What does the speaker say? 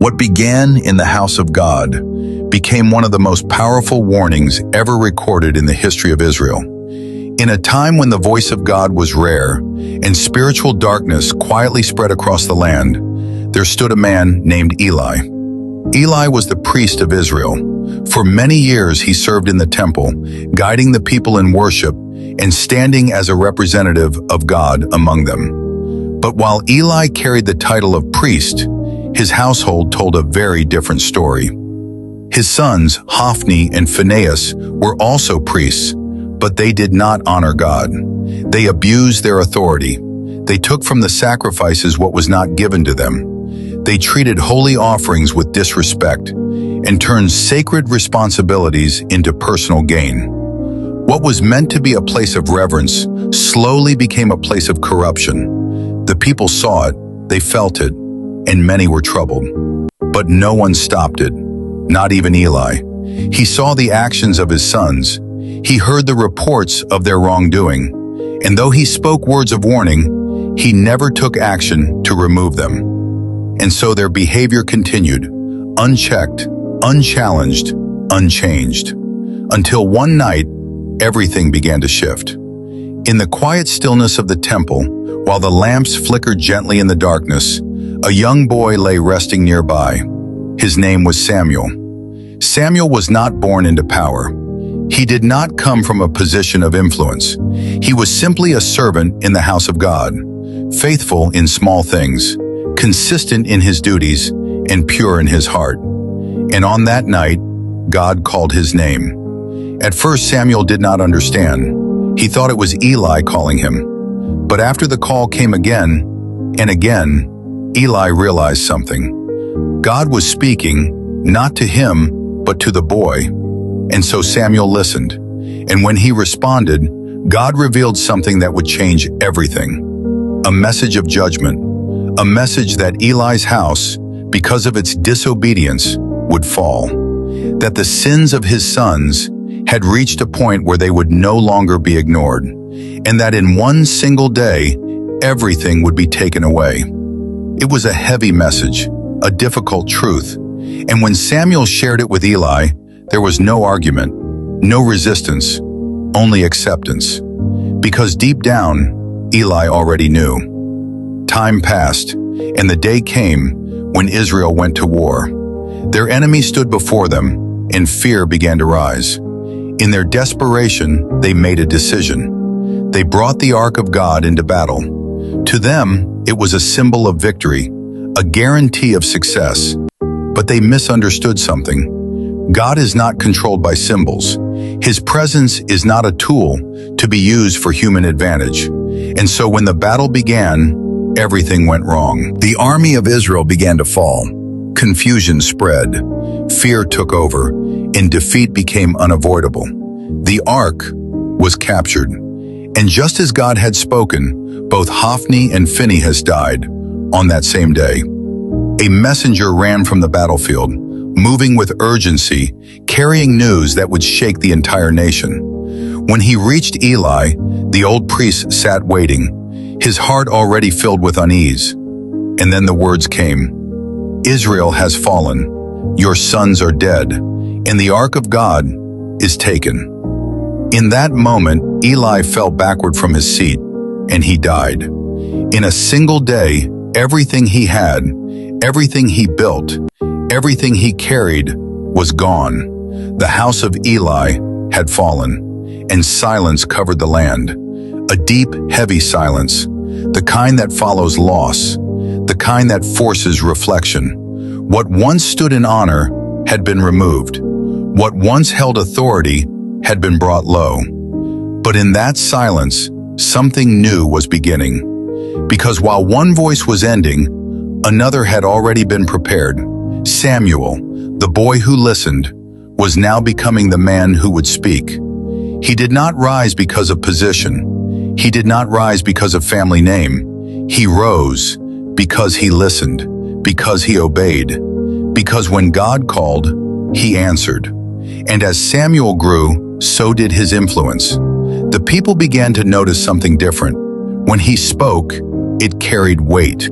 What began in the house of God became one of the most powerful warnings ever recorded in the history of Israel. In a time when the voice of God was rare and spiritual darkness quietly spread across the land, there stood a man named Eli. Eli was the priest of Israel. For many years he served in the temple, guiding the people in worship and standing as a representative of God among them. But while Eli carried the title of priest, his household told a very different story. His sons, Hophni and Phinehas, were also priests, but they did not honor God. They abused their authority. They took from the sacrifices what was not given to them. They treated holy offerings with disrespect and turned sacred responsibilities into personal gain. What was meant to be a place of reverence slowly became a place of corruption. The people saw it, they felt it, and many were troubled. But no one stopped it, not even Eli. He saw the actions of his sons. He heard the reports of their wrongdoing, and though he spoke words of warning, he never took action to remove them. And so their behavior continued, unchecked, unchallenged, unchanged, until one night, everything began to shift. In the quiet stillness of the temple, while the lamps flickered gently in the darkness, a young boy lay resting nearby. His name was Samuel. Samuel was not born into power. He did not come from a position of influence. He was simply a servant in the house of God, faithful in small things, consistent in his duties, and pure in his heart. And on that night, God called his name. At first, Samuel did not understand. He thought it was Eli calling him. But after the call came again and again, Eli realized something. God was speaking, not to him, but to the boy. And so Samuel listened. And when he responded, God revealed something that would change everything. A message of judgment. A message that Eli's house, because of its disobedience, would fall. That the sins of his sons had reached a point where they would no longer be ignored. And that in one single day, everything would be taken away. It was a heavy message, a difficult truth. And when Samuel shared it with Eli, there was no argument, no resistance, only acceptance. Because deep down, Eli already knew. Time passed, and the day came when Israel went to war. Their enemy stood before them, and fear began to rise. In their desperation, they made a decision. They brought the Ark of God into battle. To them, it was a symbol of victory, a guarantee of success. But they misunderstood something. God is not controlled by symbols. His presence is not a tool to be used for human advantage. And so when the battle began, everything went wrong. The army of Israel began to fall. Confusion spread. Fear took over, and defeat became unavoidable. The ark was captured. And just as God had spoken, both Hophni and Phinehas died on that same day. A messenger ran from the battlefield, moving with urgency, carrying news that would shake the entire nation. When he reached Eli, the old priest sat waiting, his heart already filled with unease. And then the words came, "Israel has fallen, your sons are dead, and the ark of God is taken." In that moment, Eli fell backward from his seat, and he died. In a single day, everything he had, everything he built, everything he carried was gone. The house of Eli had fallen, and silence covered the land. A deep, heavy silence, the kind that follows loss, the kind that forces reflection. What once stood in honor had been removed. What once held authority had been brought low. But in that silence, something new was beginning. Because while one voice was ending, another had already been prepared. Samuel, the boy who listened, was now becoming the man who would speak. He did not rise because of position. He did not rise because of family name. He rose because he listened, because he obeyed, because when God called, he answered. And as Samuel grew, so did his influence. The people began to notice something different. When he spoke, it carried weight.